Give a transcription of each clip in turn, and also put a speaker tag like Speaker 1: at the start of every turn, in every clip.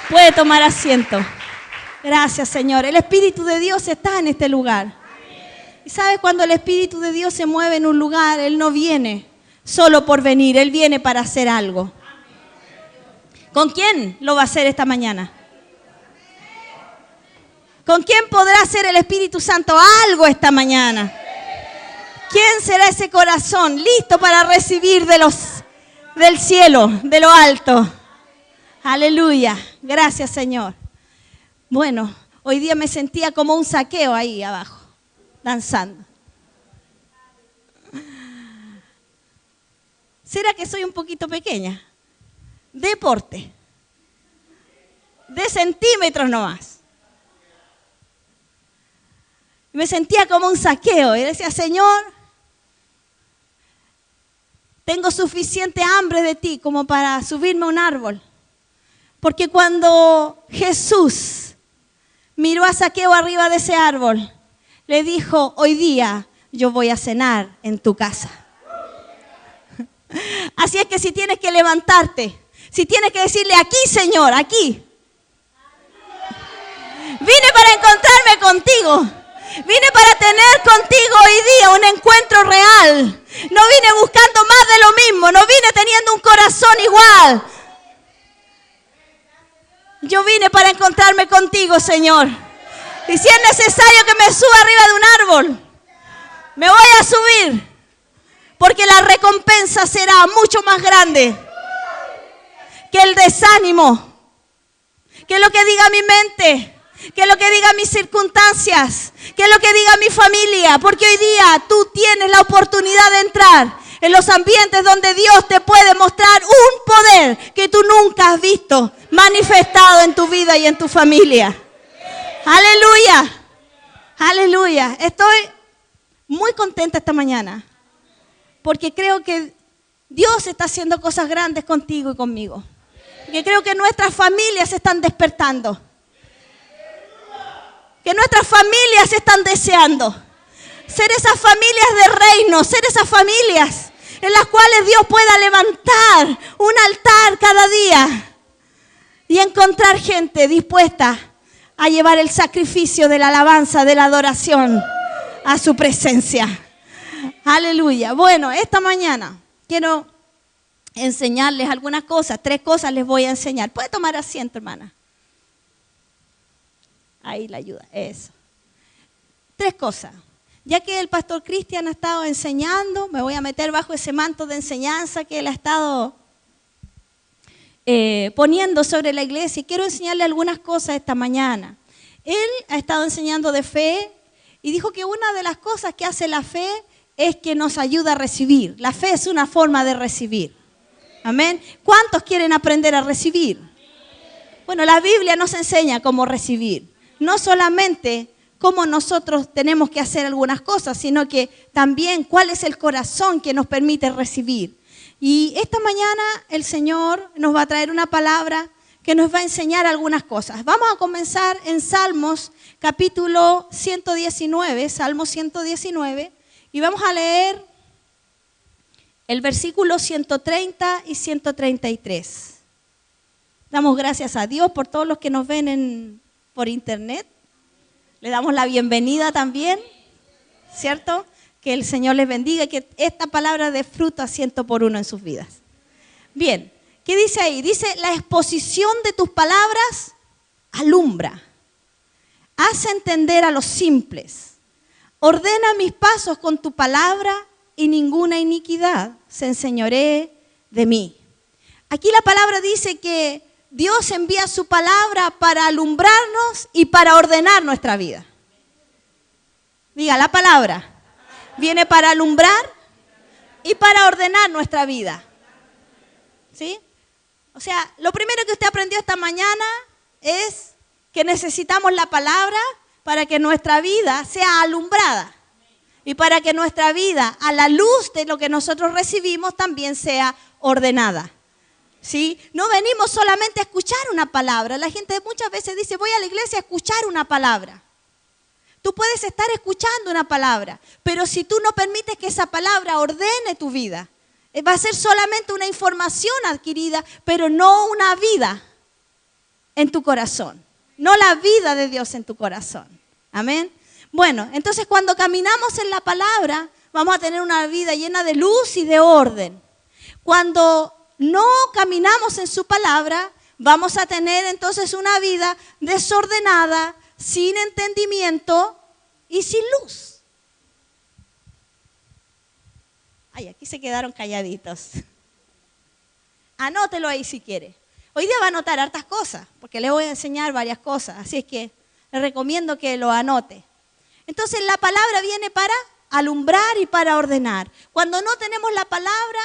Speaker 1: Puede tomar asiento. Gracias, Señor. El Espíritu de Dios está en este lugar. Y sabes, cuando el Espíritu de Dios se mueve en un lugar, Él no viene solo por venir, Él viene para hacer algo. ¿Con quién lo va a hacer esta mañana? ¿Con quién podrá hacer el Espíritu Santo algo esta mañana? ¿Quién será ese corazón listo para recibir del cielo, de lo alto? Aleluya. Gracias, Señor. Bueno, hoy día me sentía como un Zaqueo ahí abajo, danzando. ¿Será que soy un poquito pequeña? Deporte. De centímetros nomás. Me sentía como un Zaqueo y decía, Señor, tengo suficiente hambre de ti como para subirme a un árbol. Porque cuando Jesús miró a Zaqueo arriba de ese árbol, le dijo, hoy día yo voy a cenar en tu casa. Así es que si tienes que levantarte, si tienes que decirle, aquí Señor, aquí. Vine para encontrarme contigo. Vine para tener contigo hoy día un encuentro real. No vine buscando más de lo mismo, no vine teniendo un corazón igual. Yo vine para encontrarme contigo, Señor. Y si es necesario que me suba arriba de un árbol, me voy a subir. Porque la recompensa será mucho más grande que el desánimo, que lo que diga mi mente, que lo que diga mis circunstancias, que lo que diga mi familia. Porque hoy día tú tienes la oportunidad de entrar en los ambientes donde Dios te puede mostrar un poder que tú nunca has visto manifestado en tu vida y en tu familia. Aleluya, aleluya. Estoy muy contenta esta mañana porque creo que Dios está haciendo cosas grandes contigo y conmigo. Que creo que nuestras familias se están despertando, que nuestras familias están deseando ser esas familias de reino, ser esas familias en las cuales Dios pueda levantar un altar cada día y encontrar gente dispuesta a llevar el sacrificio de la alabanza, de la adoración a su presencia. Aleluya. Bueno, esta mañana quiero enseñarles algunas cosas, 3 cosas les voy a enseñar. ¿Puede tomar asiento, hermana? Ahí la ayuda, eso. 3 cosas. Ya que el pastor Cristian ha estado enseñando, me voy a meter bajo ese manto de enseñanza que él ha estado poniendo sobre la iglesia. Y quiero enseñarle algunas cosas esta mañana. Él ha estado enseñando de fe y dijo que una de las cosas que hace la fe es que nos ayuda a recibir. La fe es una forma de recibir. Amén. ¿Cuántos quieren aprender a recibir? Bueno, la Biblia nos enseña cómo recibir. No solamente cómo nosotros tenemos que hacer algunas cosas, sino que también cuál es el corazón que nos permite recibir. Y esta mañana el Señor nos va a traer una palabra que nos va a enseñar algunas cosas. Vamos a comenzar en Salmos capítulo 119, Salmo 119, y vamos a leer el versículo 130 y 133. Damos gracias a Dios por todos los que nos ven por internet. Le damos la bienvenida también, ¿cierto? Que el Señor les bendiga y que esta palabra dé fruto a 100 por 1 en sus vidas. Bien, ¿qué dice ahí? Dice, la exposición de tus palabras alumbra, hace entender a los simples. Ordena mis pasos con tu palabra y ninguna iniquidad se enseñoree de mí. Aquí la palabra dice que Dios envía su palabra para alumbrarnos y para ordenar nuestra vida. Diga, la palabra viene para alumbrar y para ordenar nuestra vida. ¿Sí? O sea, lo primero que usted aprendió esta mañana es que necesitamos la palabra para que nuestra vida sea alumbrada y para que nuestra vida, a la luz de lo que nosotros recibimos, también sea ordenada. ¿Sí? No venimos solamente a escuchar una palabra. La gente muchas veces dice, voy a la iglesia a escuchar una palabra. Tú puedes estar escuchando una palabra, pero si tú no permites que esa palabra ordene tu vida, va a ser solamente una información adquirida, pero no una vida en tu corazón, no la vida de Dios en tu corazón. Amén. Bueno, entonces cuando caminamos en la palabra, vamos a tener una vida llena de luz y de orden. Cuando no caminamos en su palabra, vamos a tener entonces una vida desordenada, sin entendimiento y sin luz. Ay, aquí se quedaron calladitos. Anótelo ahí si quiere. Hoy día va a anotar hartas cosas, porque le voy a enseñar varias cosas, así es que le recomiendo que lo anote. Entonces la palabra viene para alumbrar y para ordenar. Cuando no tenemos la palabra,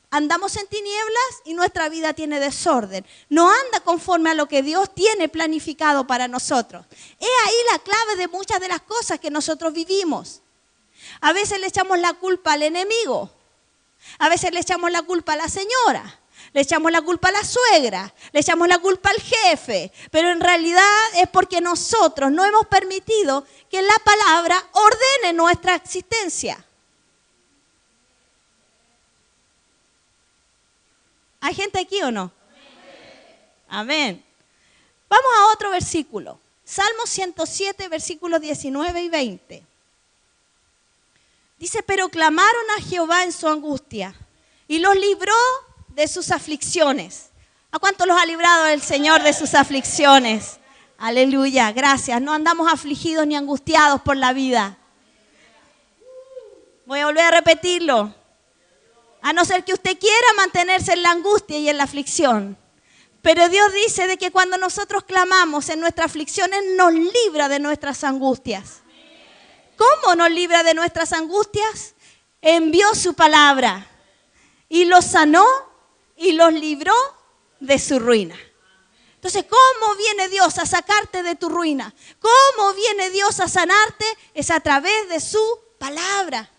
Speaker 1: andamos en tinieblas y nuestra vida tiene desorden. No anda conforme a lo que Dios tiene planificado para nosotros. Es ahí la clave de muchas de las cosas que nosotros vivimos. A veces le echamos la culpa al enemigo. A veces le echamos la culpa a la señora. Le echamos la culpa a la suegra, le echamos la culpa al jefe, pero en realidad es porque nosotros no hemos permitido que la palabra ordene nuestra existencia. ¿Hay gente aquí o no? Amén. Vamos a otro versículo. Salmo 107, versículos 19 y 20. Dice, pero clamaron a Jehová en su angustia y los libró de sus aflicciones. ¿A cuántos los ha librado el Señor de sus aflicciones? Aleluya, gracias. No andamos afligidos ni angustiados por la vida. Voy a volver a repetirlo. A no ser que usted quiera mantenerse en la angustia y en la aflicción. Pero Dios dice de que cuando nosotros clamamos en nuestras aflicciones, nos libra de nuestras angustias. ¿Cómo nos libra de nuestras angustias? Envió su palabra y los sanó y los libró de su ruina. Entonces, ¿cómo viene Dios a sacarte de tu ruina? ¿Cómo viene Dios a sanarte? Es a través de su palabra.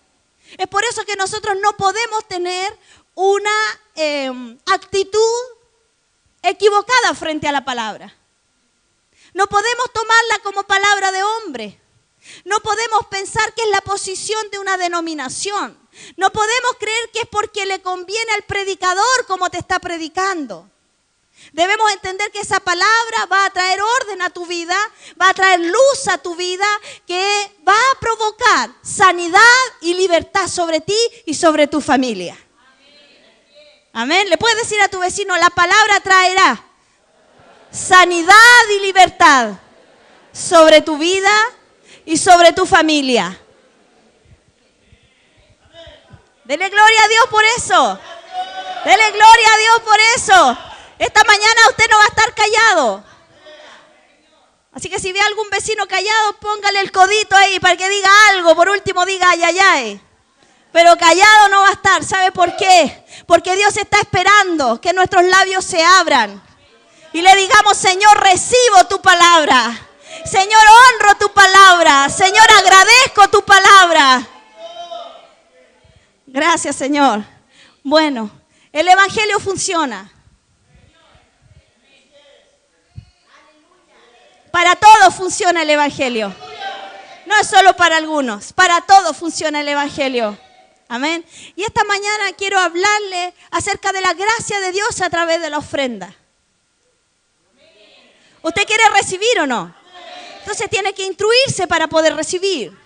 Speaker 1: Es por eso que nosotros no podemos tener una actitud equivocada frente a la palabra. No podemos tomarla como palabra de hombre. No podemos pensar que es la posición de una denominación. No podemos creer que es porque le conviene al predicador como te está predicando. Debemos entender que esa palabra va a traer orden a tu vida, va a traer luz a tu vida, que va a provocar sanidad y libertad sobre ti y sobre tu familia. Amén. Le puedes decir a tu vecino, la palabra traerá sanidad y libertad sobre tu vida y sobre tu familia. Dele gloria a Dios por eso. Dele gloria a Dios por eso. Esta mañana usted no va a estar callado. Así que si ve a algún vecino callado, póngale el codito ahí para que diga algo. Por último diga ay, ay, ay. Pero callado no va a estar. ¿Sabe por qué? Porque Dios está esperando que nuestros labios se abran. Y le digamos, Señor, recibo tu palabra. Señor, honro tu palabra. Señor, agradezco tu palabra. Gracias, Señor. Bueno, el evangelio funciona. Para todos funciona el evangelio. No es solo para algunos. Para todos funciona el evangelio. Amén. Y esta mañana quiero hablarle acerca de la gracia de Dios a través de la ofrenda. ¿Usted quiere recibir o no? Entonces tiene que instruirse para poder recibir.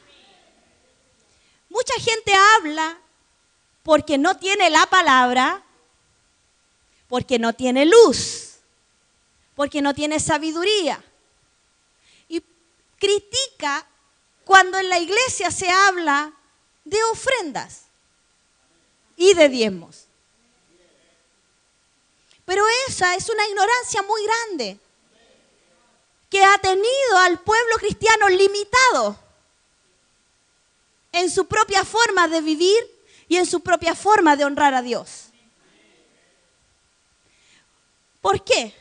Speaker 1: Mucha gente habla porque no tiene la palabra, porque no tiene luz, porque no tiene sabiduría. Y critica cuando en la iglesia se habla de ofrendas y de diezmos. Pero esa es una ignorancia muy grande que ha tenido al pueblo cristiano limitado en su propia forma de vivir y en su propia forma de honrar a Dios. ¿Por qué?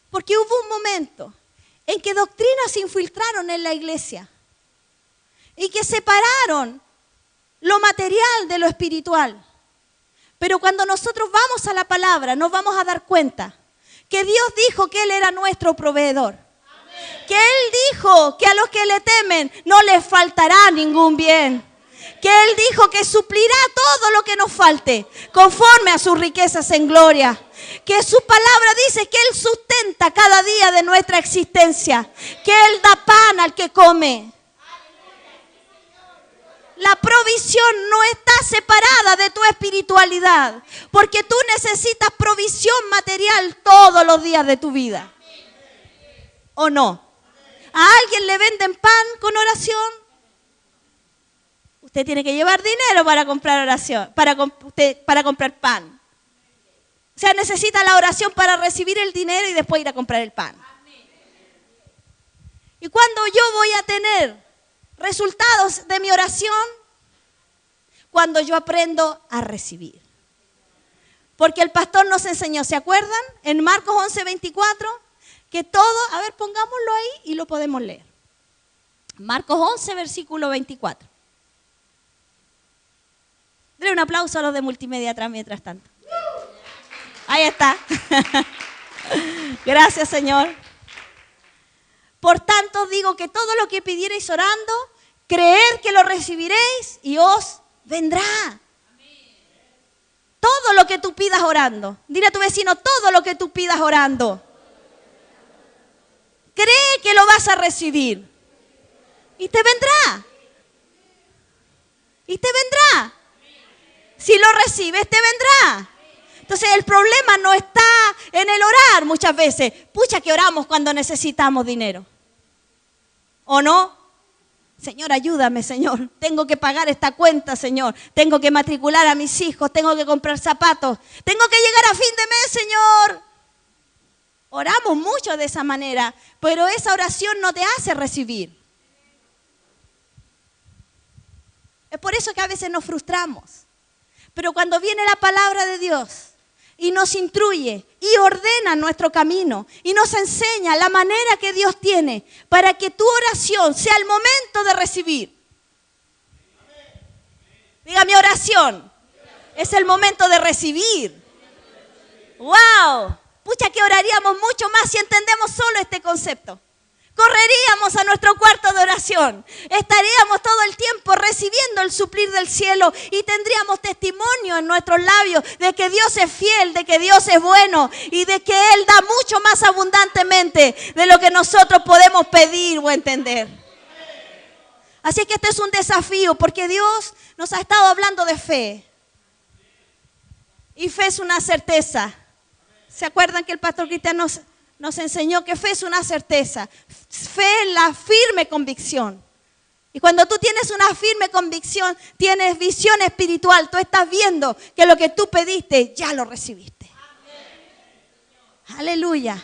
Speaker 1: Porque hubo un momento en que doctrinas se infiltraron en la iglesia y que separaron lo material de lo espiritual. Pero cuando nosotros vamos a la palabra, nos vamos a dar cuenta que Dios dijo que Él era nuestro proveedor. Que Él dijo que a los que le temen no les faltará ningún bien. Que Él dijo que suplirá todo lo que nos falte, conforme a sus riquezas en gloria. Que su palabra dice que Él sustenta cada día de nuestra existencia. Que Él da pan al que come. La provisión no está separada de tu espiritualidad, porque tú necesitas provisión material todos los días de tu vida. ¿O no? ¿A alguien le venden pan con oración? Usted tiene que llevar dinero para comprar oración, para comprar pan. O sea, necesita la oración para recibir el dinero y después ir a comprar el pan. ¿Y cuándo yo voy a tener resultados de mi oración? Cuando yo aprendo a recibir. Porque el pastor nos enseñó, ¿se acuerdan? En Marcos 11:24, que todo, a ver, pongámoslo ahí y lo podemos leer. Marcos 11, versículo 24. Denle un aplauso a los de multimedia atrás mientras tanto. Ahí está. Gracias, Señor. Por tanto, digo que todo lo que pidiereis orando, creed que lo recibiréis y os vendrá. Todo lo que tú pidas orando. Dile a tu vecino, todo lo que tú pidas orando. Cree que lo vas a recibir. Y te vendrá. Y te vendrá. Si lo recibes, te vendrá. Entonces el problema no está en el orar muchas veces. Pucha que oramos cuando necesitamos dinero. ¿O no? Señor, ayúdame, Señor. Tengo que pagar esta cuenta, Señor. Tengo que matricular a mis hijos. Tengo que comprar zapatos. Tengo que llegar a fin de mes, Señor. Oramos mucho de esa manera, pero esa oración no te hace recibir. Es por eso que a veces nos frustramos. Pero cuando viene la palabra de Dios y nos instruye y ordena nuestro camino y nos enseña la manera que Dios tiene para que tu oración sea el momento de recibir. Diga, mi oración es el momento de recibir. ¡Wow! Pucha que oraríamos mucho más si entendemos solo este concepto. Correríamos a nuestro cuarto de oración. Estaríamos todo el tiempo recibiendo el suplir del cielo y tendríamos testimonio en nuestros labios de que Dios es fiel, de que Dios es bueno y de que Él da mucho más abundantemente de lo que nosotros podemos pedir o entender. Así que este es un desafío porque Dios nos ha estado hablando de fe. Y fe es una certeza. ¿Se acuerdan que el pastor Cristian nos enseñó que fe es una certeza? Fe es la firme convicción. Y cuando tú tienes una firme convicción, tienes visión espiritual. Tú estás viendo que lo que tú pediste, ya lo recibiste. Aleluya.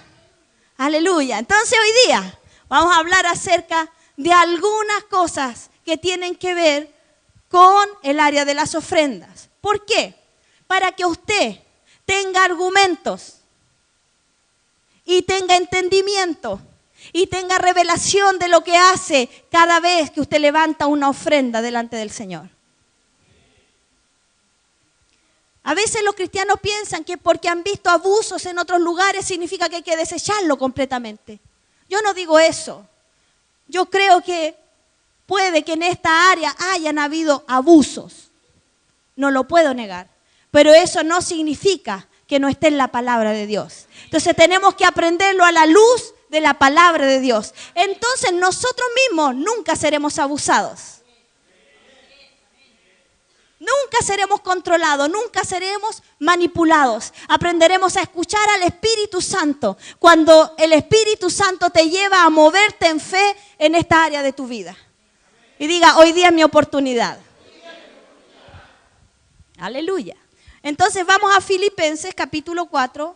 Speaker 1: Aleluya. Entonces hoy día vamos a hablar acerca de algunas cosas que tienen que ver con el área de las ofrendas. ¿Por qué? Para que usted tenga argumentos y tenga entendimiento y tenga revelación de lo que hace cada vez que usted levanta una ofrenda delante del Señor. A veces los cristianos piensan que porque han visto abusos en otros lugares significa que hay que desecharlo completamente. Yo no digo eso. Yo creo que puede que en esta área hayan habido abusos. No lo puedo negar. Pero eso no significa que no esté en la palabra de Dios. Entonces tenemos que aprenderlo a la luz de la palabra de Dios. Entonces nosotros mismos nunca seremos abusados. Nunca seremos controlados, nunca seremos manipulados. Aprenderemos a escuchar al Espíritu Santo cuando el Espíritu Santo te lleva a moverte en fe en esta área de tu vida. Y diga, hoy día es mi oportunidad. Aleluya. Entonces vamos a Filipenses capítulo 4,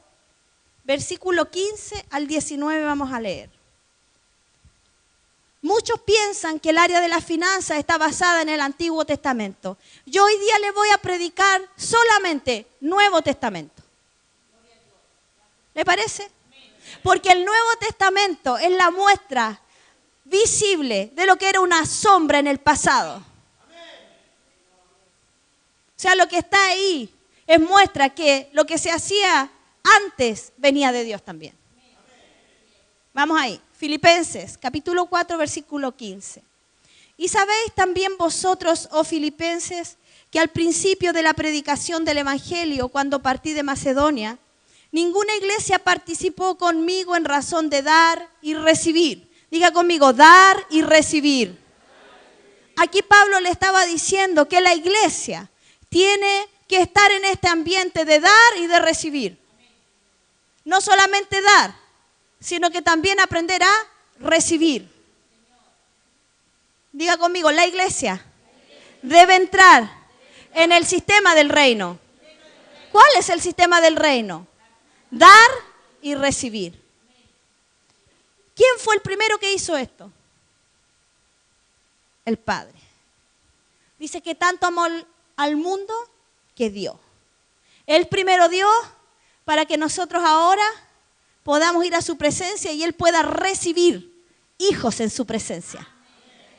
Speaker 1: versículo 15 al 19 vamos a leer. Muchos piensan que el área de las finanzas está basada en el Antiguo Testamento. Yo hoy día les voy a predicar solamente Nuevo Testamento. ¿Le parece? Porque el Nuevo Testamento es la muestra visible de lo que era una sombra en el pasado. O sea, lo que está ahí es muestra que lo que se hacía antes venía de Dios también. Vamos ahí. Filipenses, capítulo 4, versículo 15. Y sabéis también vosotros, oh filipenses, que al principio de la predicación del Evangelio, cuando partí de Macedonia, ninguna iglesia participó conmigo en razón de dar y recibir. Diga conmigo, dar y recibir. Aquí Pablo le estaba diciendo que la iglesia tiene que estar en este ambiente de dar y de recibir. No solamente dar, sino que también aprender a recibir. Diga conmigo, la iglesia debe entrar en el sistema del reino. ¿Cuál es el sistema del reino? Dar y recibir. ¿Quién fue el primero que hizo esto? El Padre. Dice que tanto amó al mundo que dio. Él primero dio para que nosotros ahora podamos ir a su presencia y Él pueda recibir hijos en su presencia.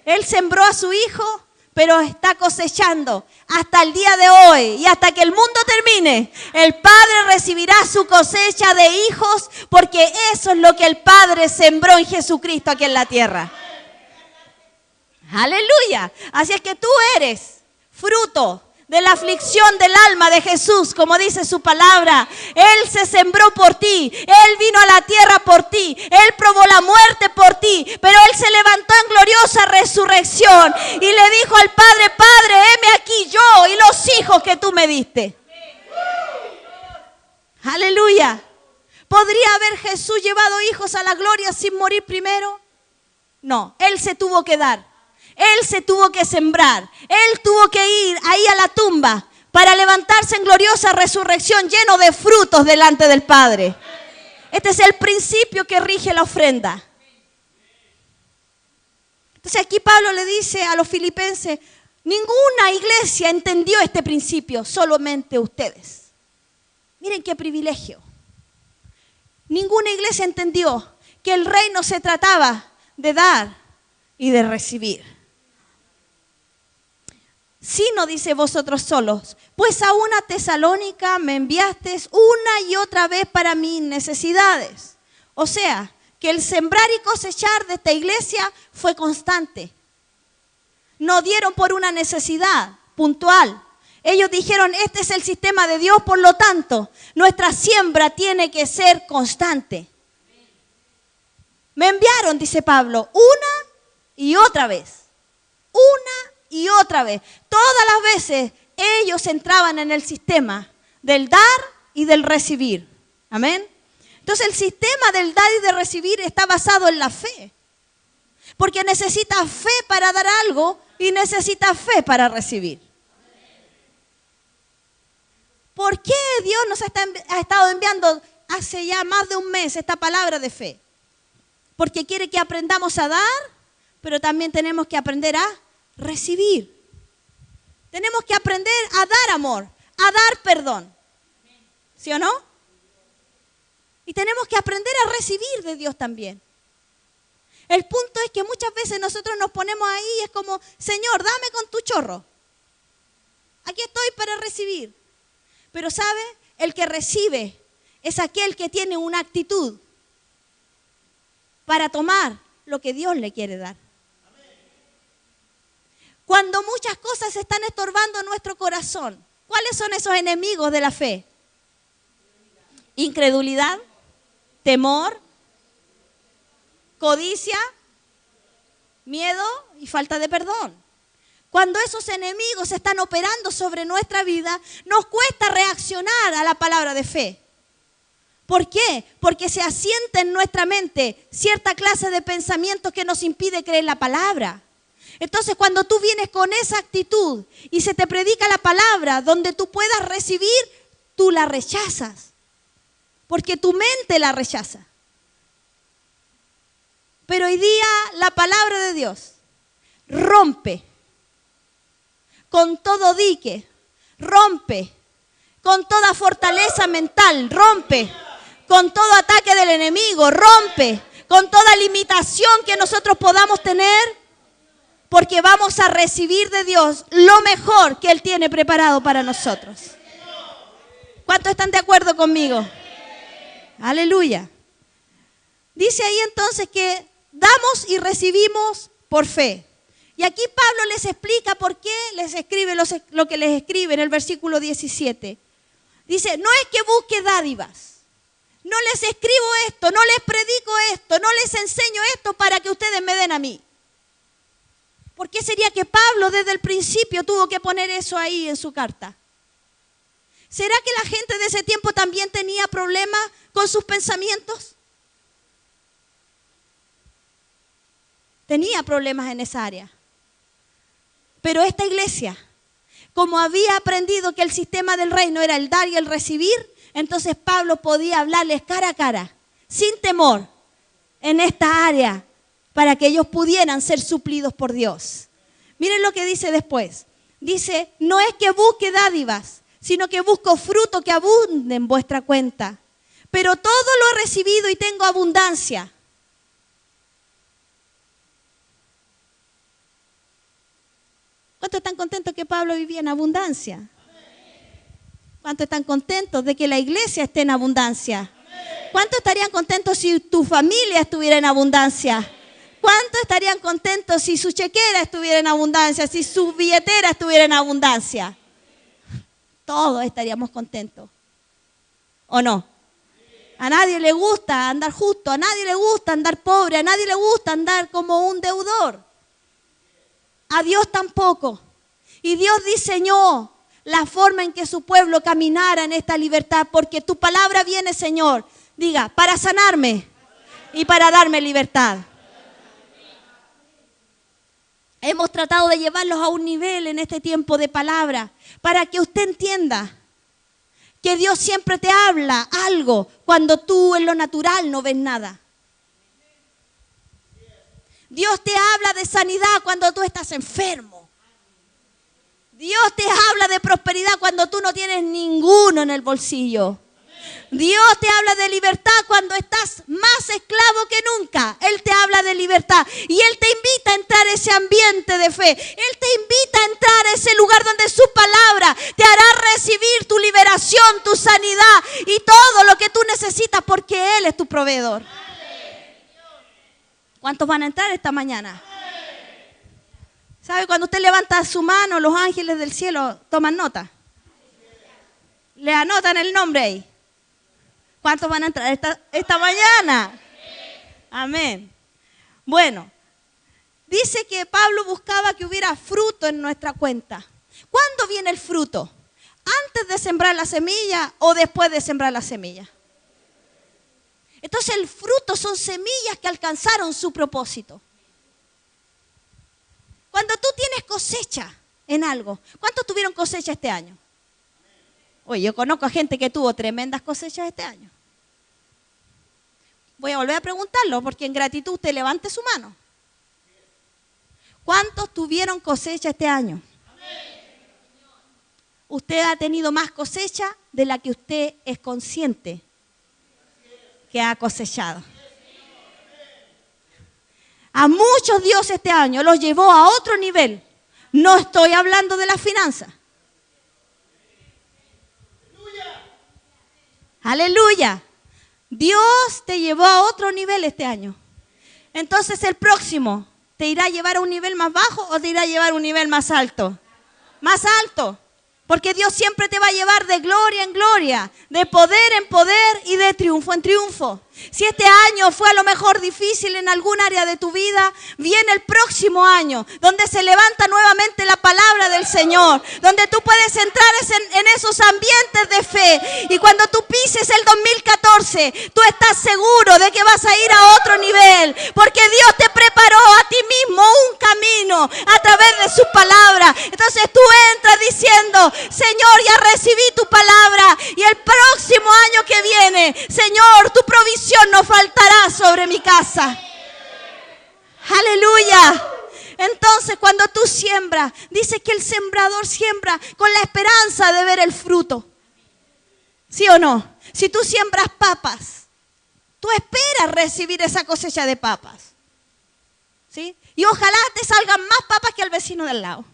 Speaker 1: Él sembró a su hijo, pero está cosechando hasta el día de hoy y hasta que el mundo termine. El Padre recibirá su cosecha de hijos porque eso es lo que el Padre sembró en Jesucristo aquí en la tierra. Aleluya. Así es que tú eres fruto de la aflicción del alma de Jesús, como dice su palabra. Él se sembró por ti, Él vino a la tierra por ti, Él probó la muerte por ti, pero Él se levantó en gloriosa resurrección y le dijo al Padre, Padre, heme aquí yo y los hijos que tú me diste. Aleluya. ¿Podría haber Jesús llevado hijos a la gloria sin morir primero? No, Él se tuvo que dar. Él se tuvo que sembrar, Él tuvo que ir ahí a la tumba para levantarse en gloriosa resurrección lleno de frutos delante del Padre. Este es el principio que rige la ofrenda. Entonces aquí Pablo le dice a los filipenses, ninguna iglesia entendió este principio, solamente ustedes. Miren qué privilegio. Ninguna iglesia entendió que el reino se trataba de dar y de recibir. Sino, dice, vosotros solos, pues a una Tesalónica me enviasteis una y otra vez para mis necesidades. O sea, que el sembrar y cosechar de esta iglesia fue constante. No dieron por una necesidad puntual. Ellos dijeron, este es el sistema de Dios, por lo tanto, nuestra siembra tiene que ser constante. Me enviaron, dice Pablo, una y otra vez. Una y otra vez. Todas las veces ellos entraban en el sistema del dar y del recibir. Amén. Entonces el sistema del dar y de recibir está basado en la fe. Porque necesitas fe para dar algo y necesitas fe para recibir. ¿Por qué Dios nos ha estado enviando hace ya más de un mes esta palabra de fe? Porque quiere que aprendamos a dar, pero también tenemos que aprender a recibir. Tenemos que aprender a dar amor, a dar perdón. ¿Sí o no? Y tenemos que aprender a recibir de Dios también. El punto es que muchas veces nosotros nos ponemos ahí y es como, Señor, dame con tu chorro. Aquí estoy para recibir. Pero ¿sabe? El que recibe es aquel que tiene una actitud para tomar lo que Dios le quiere dar. Cuando muchas cosas están estorbando nuestro corazón, ¿cuáles son esos enemigos de la fe? Incredulidad, temor, codicia, miedo y falta de perdón. Cuando esos enemigos están operando sobre nuestra vida, nos cuesta reaccionar a la palabra de fe. ¿Por qué? Porque se asienta en nuestra mente cierta clase de pensamientos que nos impide creer la palabra. Entonces, cuando tú vienes con esa actitud y se te predica la palabra donde tú puedas recibir, tú la rechazas. Porque tu mente la rechaza. Pero hoy día la palabra de Dios rompe con todo dique, rompe con toda fortaleza mental, rompe con todo ataque del enemigo, rompe con toda limitación que nosotros podamos tener, porque vamos a recibir de Dios lo mejor que Él tiene preparado para nosotros. ¿Cuántos están de acuerdo conmigo? Aleluya. Dice ahí entonces que damos y recibimos por fe. Y aquí Pablo les explica por qué les escribe lo que les escribe en el versículo 17. Dice, no es que busque dádivas. No les escribo esto, no les predico esto, no les enseño esto para que ustedes me den a mí. ¿Por qué sería que Pablo desde el principio tuvo que poner eso ahí en su carta? ¿Será que la gente de ese tiempo también tenía problemas con sus pensamientos? Tenía problemas en esa área. Pero esta iglesia, como había aprendido que el sistema del reino era el dar y el recibir, entonces Pablo podía hablarles cara a cara, sin temor, en esta área, para que ellos pudieran ser suplidos por Dios. Miren lo que dice después. Dice, no es que busque dádivas, sino que busco fruto que abunde en vuestra cuenta. Pero todo lo he recibido y tengo abundancia. ¿Cuántos están contentos que Pablo vivía en abundancia? ¿Cuántos están contentos de que la iglesia esté en abundancia? ¿Cuántos estarían contentos si tu familia estuviera en abundancia? ¿Cuántos estarían contentos si su chequera estuviera en abundancia, si su billetera estuviera en abundancia? Todos estaríamos contentos. ¿O no? A nadie le gusta andar justo, a nadie le gusta andar pobre, a nadie le gusta andar como un deudor. A Dios tampoco. Y Dios diseñó la forma en que su pueblo caminara en esta libertad, porque tu palabra viene, Señor, diga, para sanarme y para darme libertad. Hemos tratado de llevarlos a un nivel en este tiempo de palabra para que usted entienda que Dios siempre te habla algo cuando tú en lo natural no ves nada. Dios te habla de sanidad cuando tú estás enfermo. Dios te habla de prosperidad cuando tú no tienes ninguno en el bolsillo. Dios te habla de libertad cuando estás más esclavo que nunca. Él te habla de libertad y Él te invita a entrar a ese ambiente de fe. Él te invita a entrar a ese lugar donde su palabra te hará recibir tu liberación, tu sanidad y todo lo que tú necesitas porque Él es tu proveedor. ¿Cuántos van a entrar esta mañana? ¿Sabe? Cuando usted levanta su mano, los ángeles del cielo toman nota. Le anotan el nombre ahí. ¿Cuántos van a entrar esta mañana? Amén. Bueno, dice que Pablo buscaba que hubiera fruto en nuestra cuenta. ¿Cuándo viene el fruto? ¿Antes de sembrar la semilla o después de sembrar la semilla? Entonces el fruto son semillas que alcanzaron su propósito. Cuando tú tienes cosecha en algo, ¿cuántos tuvieron cosecha este año? Oye, yo conozco a gente que tuvo tremendas cosechas este año. Voy a volver a preguntarlo porque en gratitud usted levante su mano. ¿Cuántos tuvieron cosecha este año? Usted ha tenido más cosecha de la que usted es consciente que ha cosechado. A muchos Dios este año los llevó a otro nivel. No estoy hablando de las finanzas. Aleluya. Dios te llevó a otro nivel este año. Entonces el próximo, ¿te irá a llevar a un nivel más bajo o te irá a llevar a un nivel más alto? Más alto. Porque Dios siempre te va a llevar de gloria en gloria, de poder en poder y de triunfo en triunfo. Si este año fue a lo mejor difícil en algún área de tu vida, viene el próximo año, donde se levanta nuevamente la palabra del Señor, donde tú puedes entrar en esos ambientes de fe. Y cuando tú pises el 2014, tú estás seguro de que vas a ir a otro nivel, porque Dios te preparó a ti mismo un camino a través de su palabra. Entonces tú entras diciendo, Señor, ya recibí tu palabra y el próximo año que viene, Señor, tu provisión no faltará sobre mi casa. Aleluya. Entonces cuando tú siembras, dice que el sembrador siembra con la esperanza de ver el fruto. ¿Sí o no? Si tú siembras papas, tú esperas recibir esa cosecha de papas. ¿Sí? Y ojalá te salgan más papas que al vecino del lado.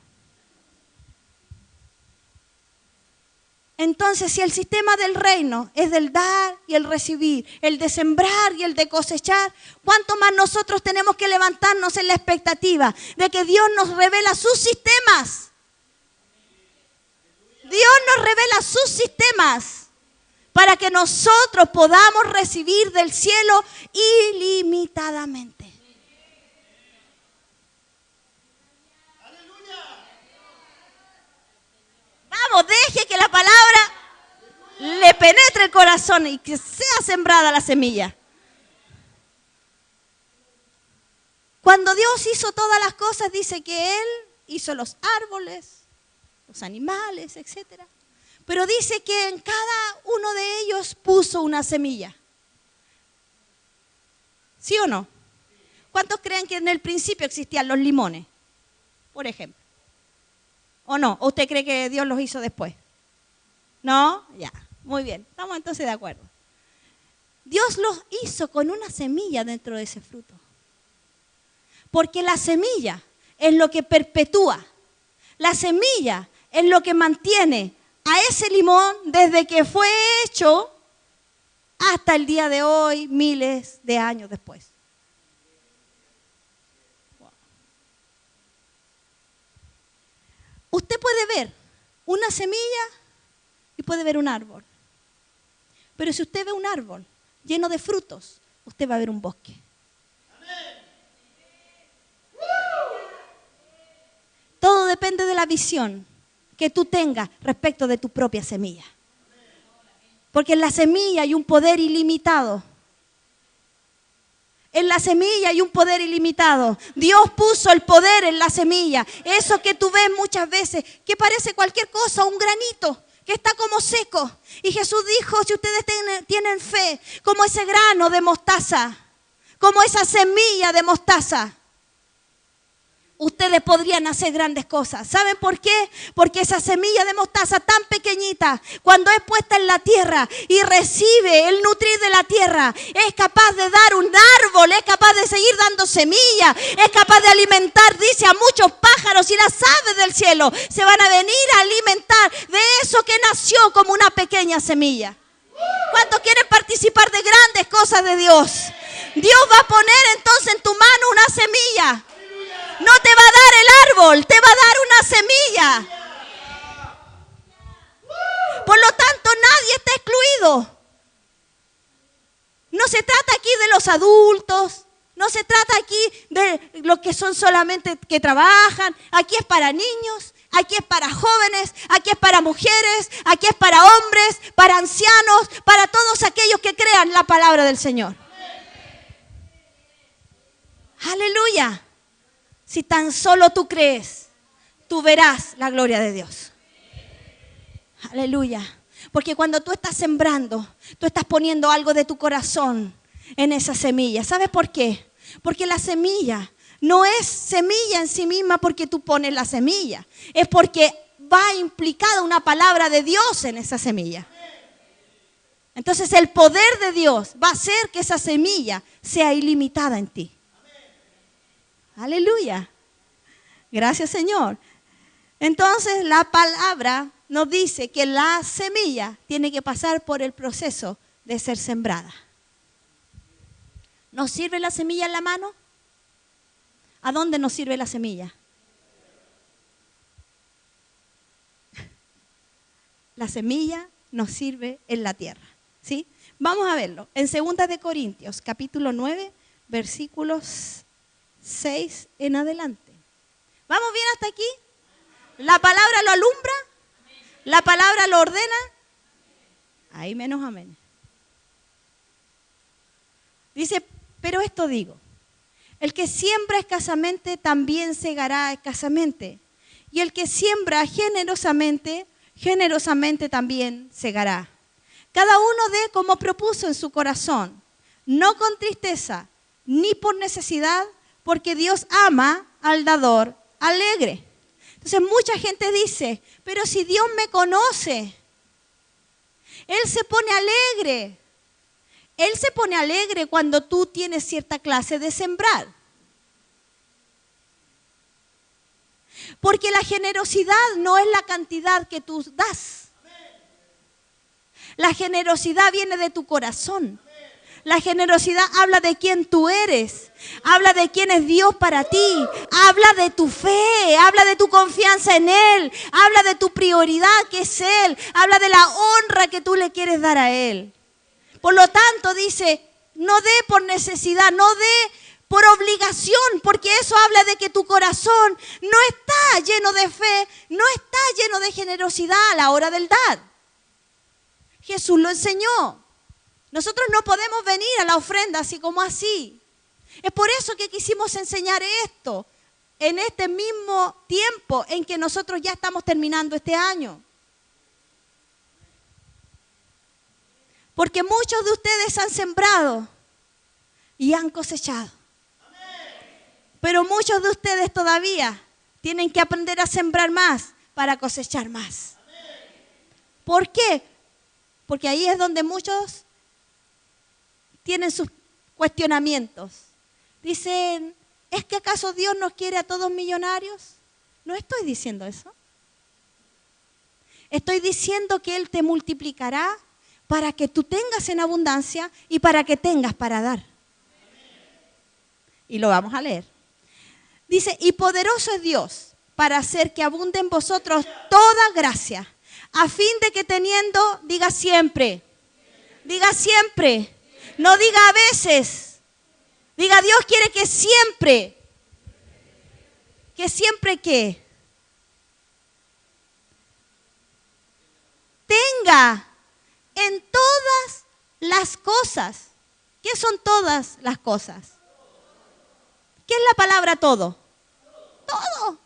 Speaker 1: Entonces, si el sistema del reino es del dar y el recibir, el de sembrar y el de cosechar, ¿cuánto más nosotros tenemos que levantarnos en la expectativa de que Dios nos revela sus sistemas? Dios nos revela sus sistemas para que nosotros podamos recibir del cielo ilimitadamente. Vamos, deje que la palabra le penetre el corazón y que sea sembrada la semilla. Cuando Dios hizo todas las cosas, dice que Él hizo los árboles, los animales, etc. Pero dice que en cada uno de ellos puso una semilla. ¿Sí o no? ¿Cuántos creen que en el principio existían los limones, por ejemplo? ¿O no? ¿O usted cree que Dios los hizo después? ¿No? Ya, muy bien. Estamos entonces de acuerdo. Dios los hizo con una semilla dentro de ese fruto. Porque la semilla es lo que perpetúa. La semilla es lo que mantiene a ese limón desde que fue hecho hasta el día de hoy, miles de años después. Usted puede ver una semilla y puede ver un árbol. Pero si usted ve un árbol lleno de frutos, usted va a ver un bosque. Todo depende de la visión que tú tengas respecto de tu propia semilla. Porque en la semilla hay un poder ilimitado. En la semilla hay un poder ilimitado. Dios puso el poder en la semilla. Eso que tú ves muchas veces, que parece cualquier cosa, un granito, que está como seco. Y Jesús dijo, si ustedes tienen fe, como ese grano de mostaza, como esa semilla de mostaza, ustedes podrían hacer grandes cosas. ¿Saben por qué? Porque esa semilla de mostaza tan pequeñita, cuando es puesta en la tierra y recibe el nutrir de la tierra, es capaz de dar un árbol, es capaz de seguir dando semilla, es capaz de alimentar, dice, a muchos pájaros, y las aves del cielo se van a venir a alimentar de eso que nació como una pequeña semilla. ¿Cuántos quieren participar de grandes cosas de Dios? Dios va a poner entonces en tu mano una semilla. No te va a dar el árbol, te va a dar una semilla. Por lo tanto, nadie está excluido. No se trata aquí de los adultos, no se trata aquí de los que son solamente que trabajan. Aquí es para niños, aquí es para jóvenes, aquí es para mujeres, aquí es para hombres, para ancianos, para todos aquellos que crean la palabra del Señor. Aleluya. Si tan solo tú crees, tú verás la gloria de Dios. Aleluya. Porque cuando tú estás sembrando, tú estás poniendo algo de tu corazón en esa semilla. ¿Sabes por qué? Porque la semilla no es semilla en sí misma porque tú pones la semilla. Es porque va implicada una palabra de Dios en esa semilla. Entonces el poder de Dios va a hacer que esa semilla sea ilimitada en ti. Aleluya. Gracias, Señor. Entonces la palabra nos dice que la semilla tiene que pasar por el proceso de ser sembrada. ¿Nos sirve la semilla en la mano? ¿A dónde nos sirve la semilla? La semilla nos sirve en la tierra, ¿sí? Vamos a verlo. En 2 de Corintios, capítulo 9, versículos 6 en adelante. ¿Vamos bien hasta aquí? ¿La palabra lo alumbra? ¿La palabra lo ordena? Ahí menos amén. Dice, pero esto digo, el que siembra escasamente también segará escasamente, y el que siembra generosamente, generosamente también segará. Cada uno dé como propuso en su corazón, no con tristeza, ni por necesidad, porque Dios ama al dador alegre. Entonces mucha gente dice, pero si Dios me conoce, Él se pone alegre. Él se pone alegre cuando tú tienes cierta clase de sembrar. Porque la generosidad no es la cantidad que tú das. La generosidad viene de tu corazón. La generosidad habla de quién tú eres, habla de quién es Dios para ti, habla de tu fe, habla de tu confianza en Él, habla de tu prioridad que es Él, habla de la honra que tú le quieres dar a Él. Por lo tanto dice, no dé por necesidad, no dé por obligación, porque eso habla de que tu corazón no está lleno de fe, no está lleno de generosidad a la hora del dar. Jesús lo enseñó. Nosotros no podemos venir a la ofrenda así como así. Es por eso que quisimos enseñar esto en este mismo tiempo en que nosotros ya estamos terminando este año. Porque muchos de ustedes han sembrado y han cosechado. Pero muchos de ustedes todavía tienen que aprender a sembrar más para cosechar más. ¿Por qué? Porque ahí es donde muchos tienen sus cuestionamientos. Dicen, ¿es que acaso Dios nos quiere a todos millonarios? No estoy diciendo eso. Estoy diciendo que Él te multiplicará para que tú tengas en abundancia y para que tengas para dar. Y lo vamos a leer. Dice, y poderoso es Dios para hacer que abunde en vosotros toda gracia, a fin de que teniendo, diga siempre, no diga a veces, diga Dios quiere que siempre ¿qué? Tenga en todas las cosas. ¿Qué son todas las cosas? ¿Qué es la palabra todo? Todo.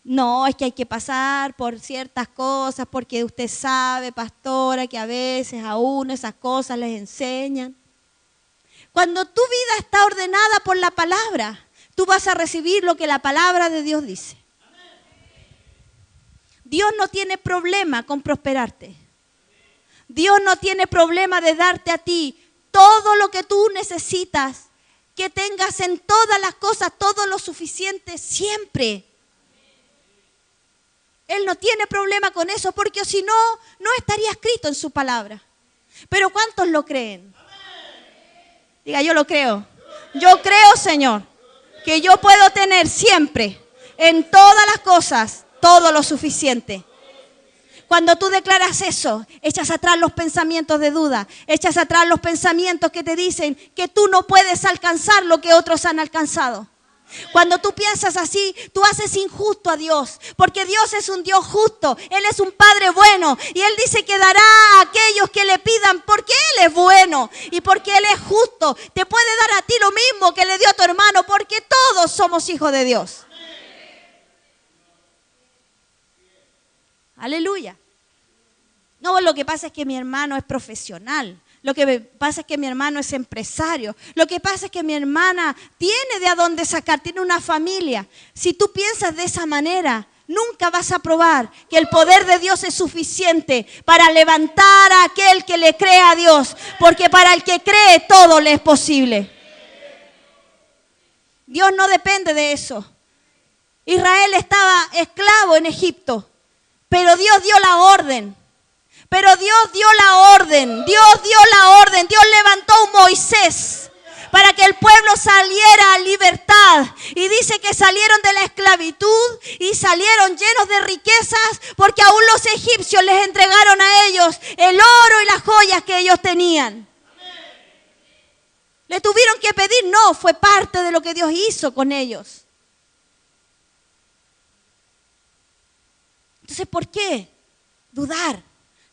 Speaker 1: No, es que hay que pasar por ciertas cosas porque usted sabe, pastora, que a veces a uno esas cosas les enseñan. Cuando tu vida está ordenada por la palabra, tú vas a recibir lo que la palabra de Dios dice. Dios no tiene problema con prosperarte. Dios no tiene problema de darte a ti todo lo que tú necesitas, que tengas en todas las cosas todo lo suficiente siempre. Él no tiene problema con eso, porque si no, no estaría escrito en su palabra. Pero ¿cuántos lo creen? Diga, yo lo creo. Yo creo, Señor, que yo puedo tener siempre, en todas las cosas, todo lo suficiente. Cuando tú declaras eso, echas atrás los pensamientos de duda, echas atrás los pensamientos que te dicen que tú no puedes alcanzar lo que otros han alcanzado. Cuando tú piensas así, tú haces injusto a Dios, porque Dios es un Dios justo, Él es un Padre bueno y Él dice que dará a aquellos que le pidan porque Él es bueno y porque Él es justo. Te puede dar a ti lo mismo que le dio a tu hermano, porque todos somos hijos de Dios. Aleluya. No, lo que pasa es que mi hermano es profesional. Lo que pasa es que mi hermano es empresario. Lo que pasa es que mi hermana tiene de a dónde sacar, tiene una familia. Si tú piensas de esa manera, nunca vas a probar que el poder de Dios es suficiente para levantar a aquel que le cree a Dios. Porque para el que cree todo le es posible. Dios no depende de eso. Israel estaba esclavo en Egipto, pero Dios dio la orden. Dios levantó a un Moisés para que el pueblo saliera a libertad. Y dice que salieron de la esclavitud y salieron llenos de riquezas, porque aún los egipcios les entregaron a ellos el oro y las joyas que ellos tenían. ¿Le tuvieron que pedir? No, fue parte de lo que Dios hizo con ellos. Entonces, ¿por qué dudar?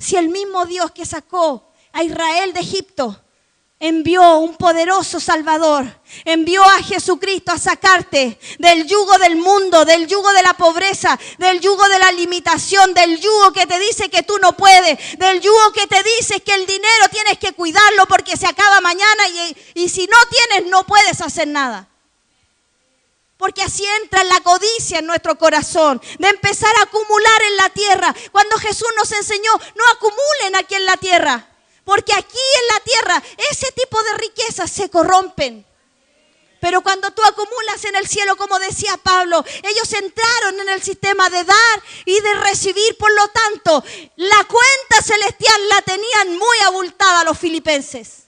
Speaker 1: Si el mismo Dios que sacó a Israel de Egipto envió un poderoso Salvador, envió a Jesucristo a sacarte del yugo del mundo, del yugo de la pobreza, del yugo de la limitación, del yugo que te dice que tú no puedes, del yugo que te dice que el dinero tienes que cuidarlo porque se acaba mañana y si no tienes no puedes hacer nada. Porque así entra la codicia en nuestro corazón, de empezar a acumular en la tierra. Cuando Jesús nos enseñó, no acumulen aquí en la tierra. Porque aquí en la tierra, ese tipo de riquezas se corrompen. Pero cuando tú acumulas en el cielo, como decía Pablo, ellos entraron en el sistema de dar y de recibir. Por lo tanto, la cuenta celestial la tenían muy abultada los filipenses.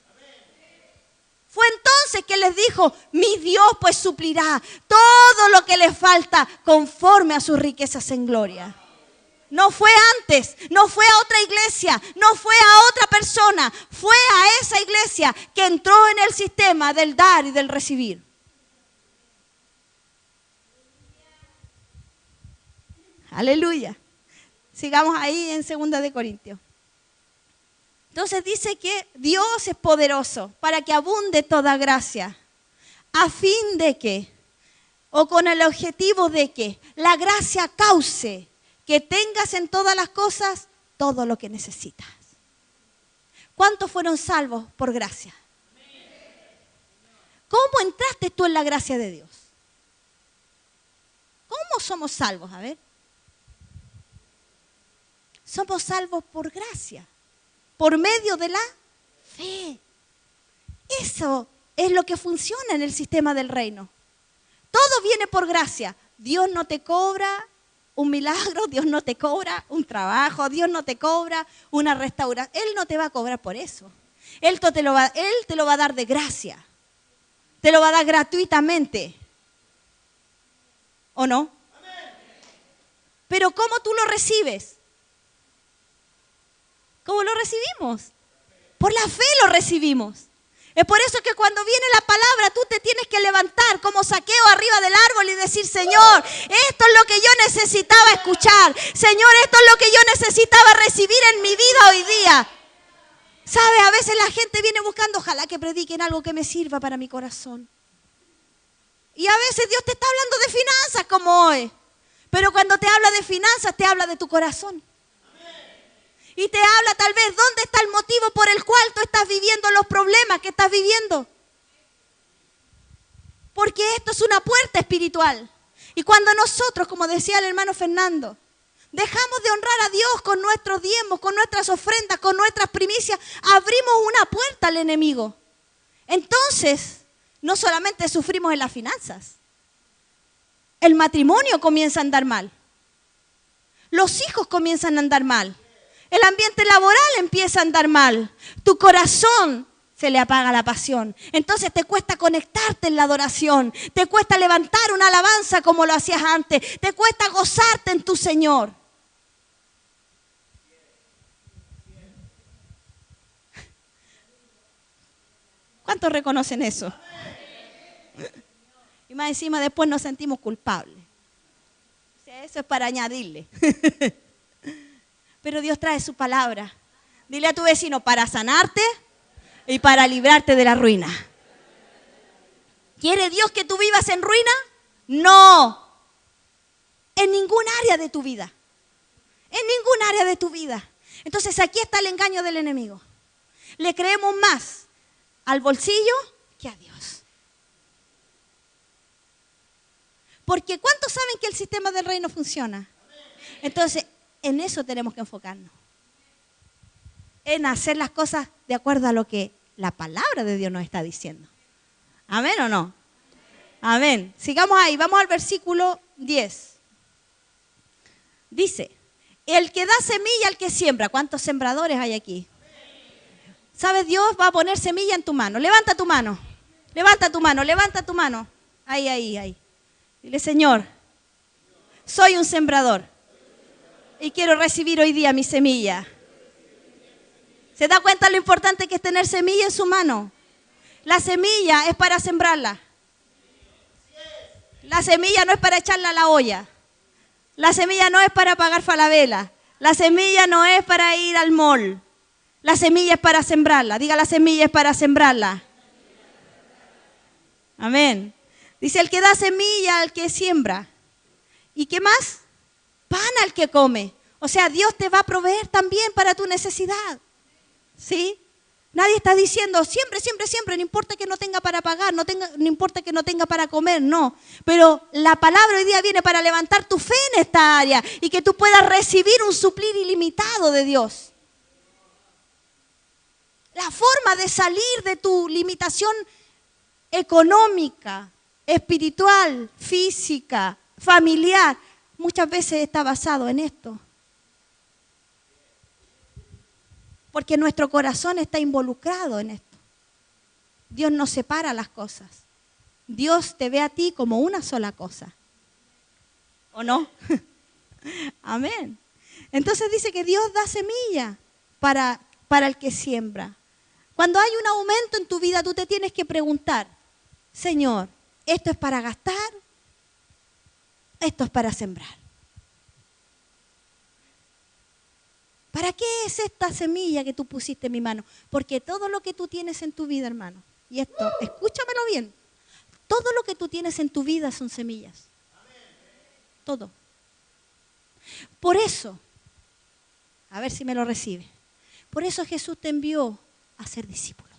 Speaker 1: Fue entonces que les dijo, mi Dios pues suplirá todo lo que les falta conforme a sus riquezas en gloria. No fue antes, no fue a otra iglesia, no fue a otra persona, fue a esa iglesia que entró en el sistema del dar y del recibir. Aleluya. Sigamos ahí en 2 de Corintios. Entonces dice que Dios es poderoso para que abunde toda gracia, a fin de que, o con el objetivo de que la gracia cause que tengas en todas las cosas todo lo que necesitas. ¿Cuántos fueron salvos por gracia? ¿Cómo entraste tú en la gracia de Dios? ¿Cómo somos salvos? A ver. Somos salvos por gracia, por medio de la fe. Eso es lo que funciona en el sistema del reino. Todo viene por gracia. Dios no te cobra un milagro, Dios no te cobra un trabajo, Dios no te cobra una restauración. Él no te va a cobrar por eso. Él te lo va a dar de gracia. Te lo va a dar gratuitamente. ¿O no? Pero ¿cómo tú lo recibes? ¿Cómo lo recibimos? Por la fe lo recibimos. Es por eso que cuando viene la palabra tú te tienes que levantar como Zaqueo arriba del árbol y decir, Señor, esto es lo que yo necesitaba escuchar. Señor, esto es lo que yo necesitaba recibir en mi vida hoy día. ¿Sabe? A veces la gente viene buscando, ojalá que prediquen algo que me sirva para mi corazón. Y a veces Dios te está hablando de finanzas como hoy. Pero cuando te habla de finanzas, te habla de tu corazón. Y te habla tal vez dónde está el motivo por el cual tú estás viviendo los problemas que estás viviendo. Porque esto es una puerta espiritual. Y cuando nosotros, como decía el hermano Fernando, dejamos de honrar a Dios con nuestros diezmos, con nuestras ofrendas, con nuestras primicias, abrimos una puerta al enemigo. Entonces, no solamente sufrimos en las finanzas, el matrimonio comienza a andar mal. Los hijos comienzan a andar mal. El ambiente laboral empieza a andar mal. Tu corazón se le apaga la pasión. Entonces te cuesta conectarte en la adoración. Te cuesta levantar una alabanza como lo hacías antes. Te cuesta gozarte en tu Señor. ¿Cuántos reconocen eso? Y más encima después nos sentimos culpables. O sea, eso es para añadirle. Pero Dios trae su palabra. Dile a tu vecino, para sanarte y para librarte de la ruina. ¿Quiere Dios que tú vivas en ruina? No. En ningún área de tu vida. En ningún área de tu vida. Entonces aquí está el engaño del enemigo. Le creemos más al bolsillo que a Dios. Porque ¿cuántos saben que el sistema del reino funciona? Entonces, en eso tenemos que enfocarnos. En hacer las cosas de acuerdo a lo que la palabra de Dios nos está diciendo. ¿Amén o no? Amén. Sigamos ahí. Vamos al versículo 10. Dice, el que da semilla al que siembra. ¿Cuántos sembradores hay aquí? ¿Sabes? Dios va a poner semilla en tu mano. Levanta tu mano. Levanta tu mano. Levanta tu mano. Ahí. Dile, Señor, soy un sembrador. Y quiero recibir hoy día mi semilla. ¿Se da cuenta lo importante que es tener semilla en su mano? La semilla es para sembrarla. La semilla no es para echarla a la olla. La semilla no es para pagar Falabella. La semilla no es para ir al mall. La semilla es para sembrarla. Diga, la semilla es para sembrarla. Amén. Dice, el que da semilla al que siembra. ¿Y qué más? Pan al que come. O sea, Dios te va a proveer también para tu necesidad. ¿Sí? Nadie está diciendo siempre, no importa que no tenga para pagar, no importa que no tenga para comer, no. Pero la palabra hoy día viene para levantar tu fe en esta área y que tú puedas recibir un suplir ilimitado de Dios. La forma de salir de tu limitación económica, espiritual, física, familiar, muchas veces está basado en esto. Porque nuestro corazón está involucrado en esto. Dios no separa las cosas. Dios te ve a ti como una sola cosa. ¿O no? Amén. Entonces dice que Dios da semilla para el que siembra. Cuando hay un aumento en tu vida, tú te tienes que preguntar, Señor, ¿esto es para gastar? ¿Esto es para sembrar? ¿Para qué es esta semilla que tú pusiste en mi mano? Porque todo lo que tú tienes en tu vida, hermano, y esto, escúchamelo bien, todo lo que tú tienes en tu vida son semillas. Todo. Por eso, a ver si me lo recibe, por eso Jesús te envió a ser discípulos.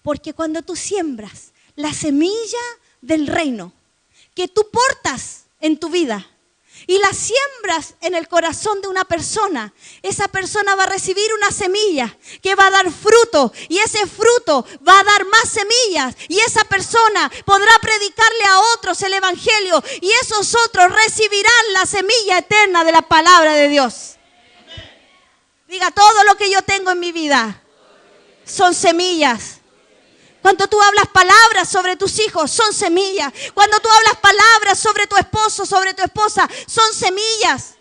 Speaker 1: Porque cuando tú siembras la semilla del reino que tú portas en tu vida y la siembras en el corazón de una persona, esa persona va a recibir una semilla que va a dar fruto y ese fruto va a dar más semillas y esa persona podrá predicarle a otros el evangelio y esos otros recibirán la semilla eterna de la palabra de Dios. Diga, todo lo que yo tengo en mi vida son semillas. Cuando tú hablas palabras sobre tus hijos, son semillas. Cuando tú hablas palabras sobre tu esposo, sobre tu esposa, son semillas.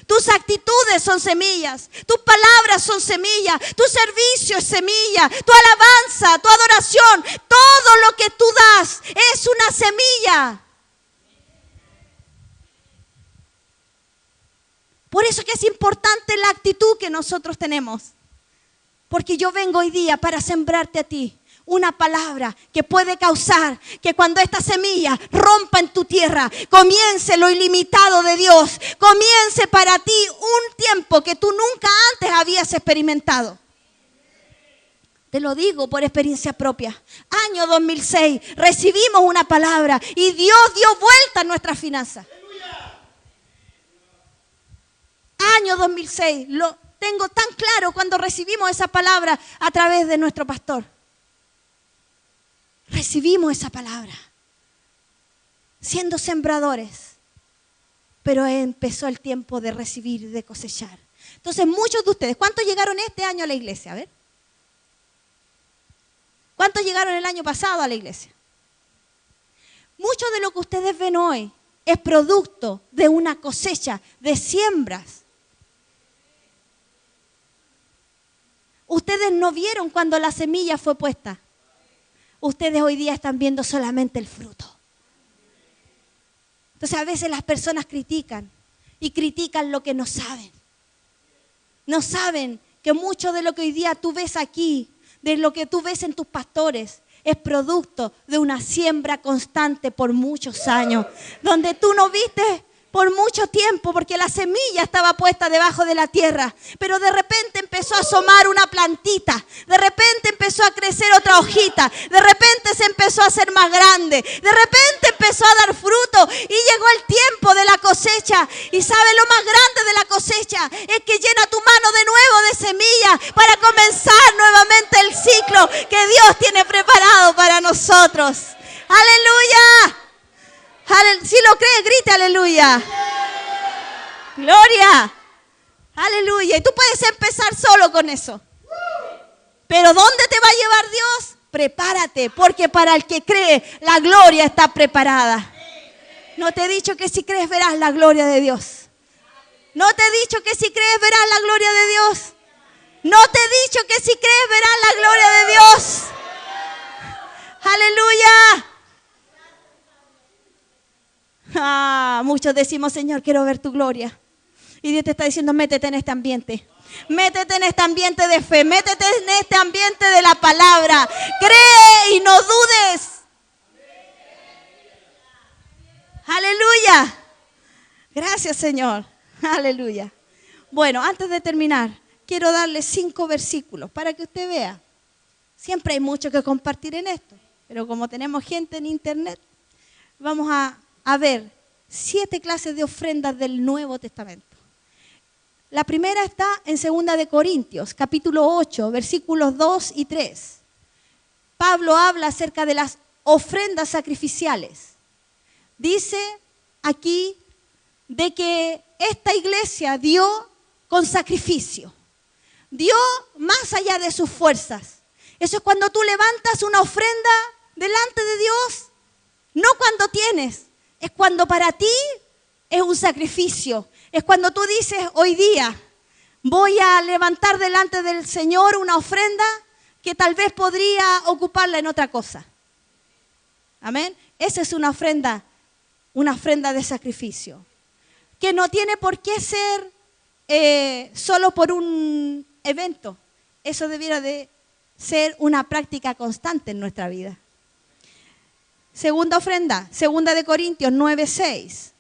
Speaker 1: Tus actitudes son semillas. Tus palabras son semillas. Tu servicio es semilla. Tu alabanza, tu adoración, todo lo que tú das es una semilla. Por eso que es importante la actitud que nosotros tenemos. Porque yo vengo hoy día para sembrarte a ti una palabra que puede causar que cuando esta semilla rompa en tu tierra, comience lo ilimitado de Dios, comience para ti un tiempo que tú nunca antes habías experimentado. Te lo digo por experiencia propia. Año 2006, recibimos una palabra y Dios dio vuelta a nuestras finanzas. Año 2006, lo tengo tan claro cuando recibimos esa palabra a través de nuestro pastor. Recibimos esa palabra, siendo sembradores, pero empezó el tiempo de recibir y de cosechar. Entonces muchos de ustedes, ¿cuántos llegaron este año a la iglesia? A ver. ¿Cuántos llegaron el año pasado a la iglesia? Mucho de lo que ustedes ven hoy es producto de una cosecha, de siembras. Ustedes no vieron cuando la semilla fue puesta. Ustedes hoy día están viendo solamente el fruto. Entonces a veces las personas critican y critican lo que no saben. No saben que mucho de lo que hoy día tú ves aquí, de lo que tú ves en tus pastores, es producto de una siembra constante por muchos años, donde tú no viste por mucho tiempo, porque la semilla estaba puesta debajo de la tierra, pero de repente empezó a asomar una plantita, de repente empezó a crecer otra hojita, de repente se empezó a hacer más grande, de repente empezó a dar fruto y llegó el tiempo de la cosecha. Y sabe, lo más grande de la cosecha es que llena tu mano de nuevo de semilla para comenzar nuevamente el ciclo que Dios tiene preparado para nosotros. ¡Aleluya! Si lo cree, grite aleluya. Gloria. Aleluya. Y tú puedes empezar solo con eso. Pero ¿dónde te va a llevar Dios? Prepárate, porque para el que cree, la gloria está preparada. No te he dicho que si crees verás la gloria de Dios. No te he dicho que si crees verás la gloria de Dios. No te he dicho que si crees verás la gloria de Dios. Aleluya. Muchos decimos, Señor, quiero ver tu gloria. Y Dios te está diciendo, métete en este ambiente. Métete en este ambiente de fe. Métete en este ambiente de la palabra. Cree y no dudes. Aleluya. Gracias, Señor. Aleluya. Bueno, antes de terminar, quiero darle 5 versículos para que usted vea. Siempre hay mucho que compartir en esto. Pero como tenemos gente en internet, vamos a ver 7 clases de ofrendas del Nuevo Testamento. La primera está en 2 de Corintios, capítulo 8, versículos 2 y 3. Pablo habla acerca de las ofrendas sacrificiales. Dice aquí de que esta iglesia dio con sacrificio. Dio más allá de sus fuerzas. Eso es cuando tú levantas una ofrenda delante de Dios. No cuando tienes, es cuando para ti es un sacrificio. Es cuando tú dices, hoy día voy a levantar delante del Señor una ofrenda que tal vez podría ocuparla en otra cosa. Amén. Esa es una ofrenda de sacrificio. Que no tiene por qué ser solo por un evento. Eso debiera de ser una práctica constante en nuestra vida. Segunda ofrenda, 2 de Corintios 9:6.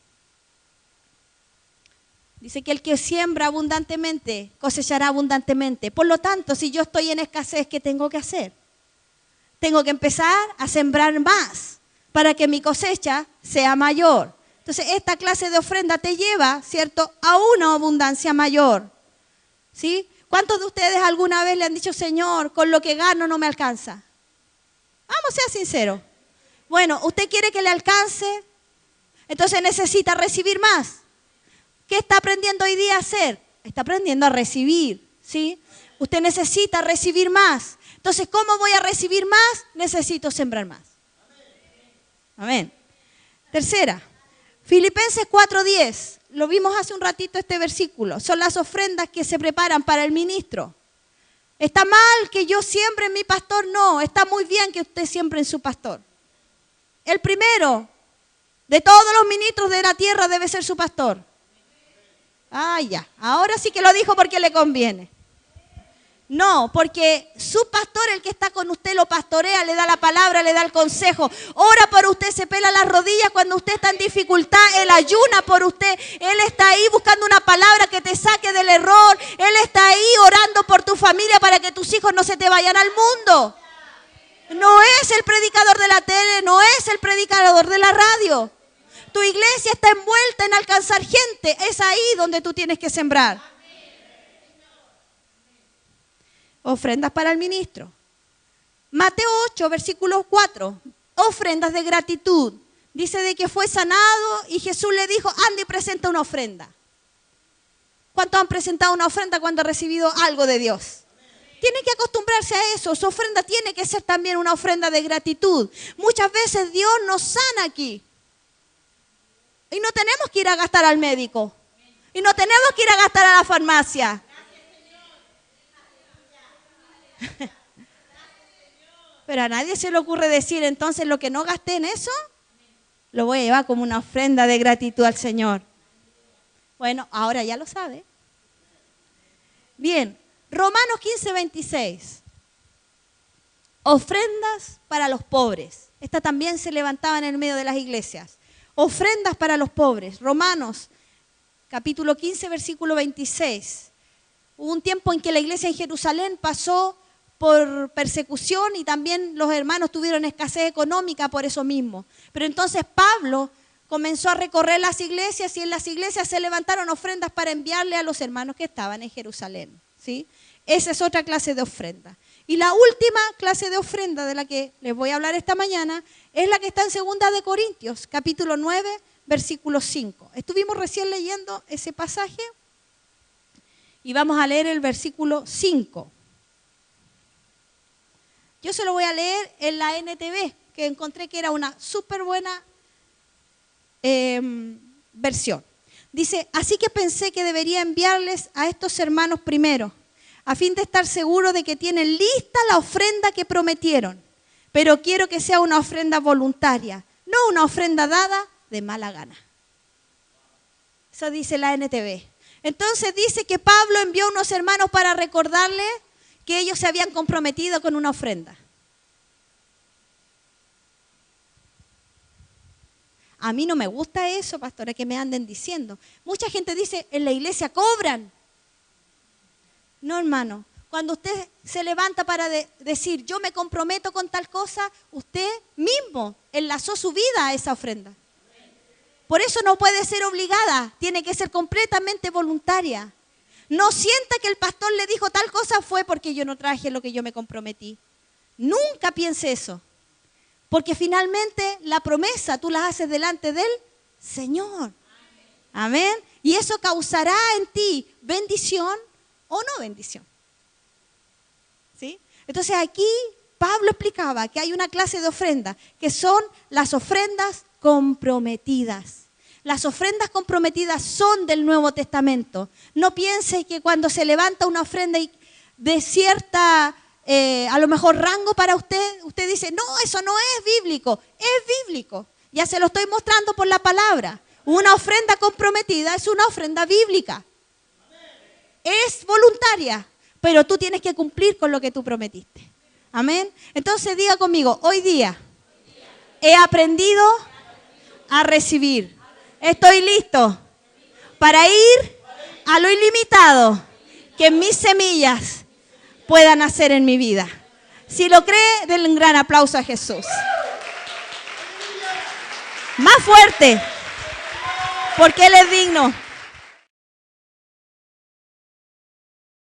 Speaker 1: Dice que el que siembra abundantemente cosechará abundantemente. Por lo tanto, si yo estoy en escasez, ¿qué tengo que hacer? Tengo que empezar a sembrar más para que mi cosecha sea mayor. Entonces, esta clase de ofrenda te lleva, ¿cierto?, a una abundancia mayor. ¿Sí? ¿Cuántos de ustedes alguna vez le han dicho, Señor, con lo que gano no me alcanza? Vamos, sea sincero. Bueno, ¿usted quiere que le alcance? Entonces necesita recibir más. ¿Qué está aprendiendo hoy día a hacer? Está aprendiendo a recibir, ¿sí? Usted necesita recibir más. Entonces, ¿cómo voy a recibir más? Necesito sembrar más. Amén. Tercera, Filipenses 4:10. Lo vimos hace un ratito este versículo. Son las ofrendas que se preparan para el ministro. ¿Está mal que yo siembre en mi pastor? No, está muy bien que usted siembre en su pastor. El primero de todos los ministros de la tierra debe ser su pastor. Ah, ya. Ahora sí que lo dijo porque le conviene. No, porque su pastor, el que está con usted, lo pastorea, le da la palabra, le da el consejo. Ora por usted, se pela las rodillas cuando usted está en dificultad. Él ayuna por usted. Él está ahí buscando una palabra que te saque del error. Él está ahí orando por tu familia para que tus hijos no se te vayan al mundo. No es el predicador de la tele, no es el predicador de la radio. Tu iglesia está envuelta en alcanzar gente. Es ahí donde tú tienes que sembrar. Ofrendas para el ministro. Mateo 8, versículo 4. Ofrendas de gratitud. Dice de que fue sanado y Jesús le dijo, anda y presenta una ofrenda. ¿Cuántos han presentado una ofrenda cuando han recibido algo de Dios? Tiene que acostumbrarse a eso. Su ofrenda tiene que ser también una ofrenda de gratitud. Muchas veces Dios nos sana aquí. Y no tenemos que ir a gastar al médico. Y no tenemos que ir a gastar a la farmacia. Pero a nadie se le ocurre decir, entonces lo que no gasté en eso, lo voy a llevar como una ofrenda de gratitud al Señor. Bueno, ahora ya lo sabe. Bien, Romanos 15:26. Ofrendas para los pobres. Esta también se levantaba en el medio de las iglesias. Ofrendas para los pobres. Romanos, capítulo 15, versículo 26. Hubo un tiempo en que la iglesia en Jerusalén pasó por persecución y también los hermanos tuvieron escasez económica por eso mismo. Pero entonces Pablo comenzó a recorrer las iglesias y en las iglesias se levantaron ofrendas para enviarle a los hermanos que estaban en Jerusalén, ¿sí? Esa es otra clase de ofrenda. Y la última clase de ofrenda de la que les voy a hablar esta mañana es la que está en 2 de Corintios, capítulo 9, versículo 5. Estuvimos recién leyendo ese pasaje y vamos a leer el versículo 5. Yo se lo voy a leer en la NTV, que encontré que era una súper buena versión. Dice, así que pensé que debería enviarles a estos hermanos primero, a fin de estar seguro de que tienen lista la ofrenda que prometieron. Pero quiero que sea una ofrenda voluntaria, no una ofrenda dada de mala gana. Eso dice la NTV. Entonces dice que Pablo envió a unos hermanos para recordarle que ellos se habían comprometido con una ofrenda. A mí no me gusta eso, pastora, que me anden diciendo. Mucha gente dice, en la iglesia cobran. No, hermano. Cuando usted se levanta para decir, yo me comprometo con tal cosa, usted mismo enlazó su vida a esa ofrenda. Por eso no puede ser obligada, tiene que ser completamente voluntaria. No sienta que el pastor le dijo tal cosa fue porque yo no traje lo que yo me comprometí. Nunca piense eso. Porque finalmente la promesa tú la haces delante del Señor. Amén. Y eso causará en ti bendición o no bendición. ¿Sí? Entonces aquí Pablo explicaba que hay una clase de ofrenda que son las ofrendas comprometidas. Las ofrendas comprometidas son del Nuevo Testamento. No piense que cuando se levanta una ofrenda de cierta, a lo mejor rango para usted, usted dice, no, eso no es bíblico. Es bíblico. Ya se lo estoy mostrando por la palabra. Una ofrenda comprometida es una ofrenda bíblica. Es voluntaria, pero tú tienes que cumplir con lo que tú prometiste. Amén. Entonces diga conmigo, hoy día he aprendido a recibir. Estoy listo para ir a lo ilimitado que mis semillas puedan hacer en mi vida. Si lo cree, denle un gran aplauso a Jesús. Más fuerte, porque Él es digno.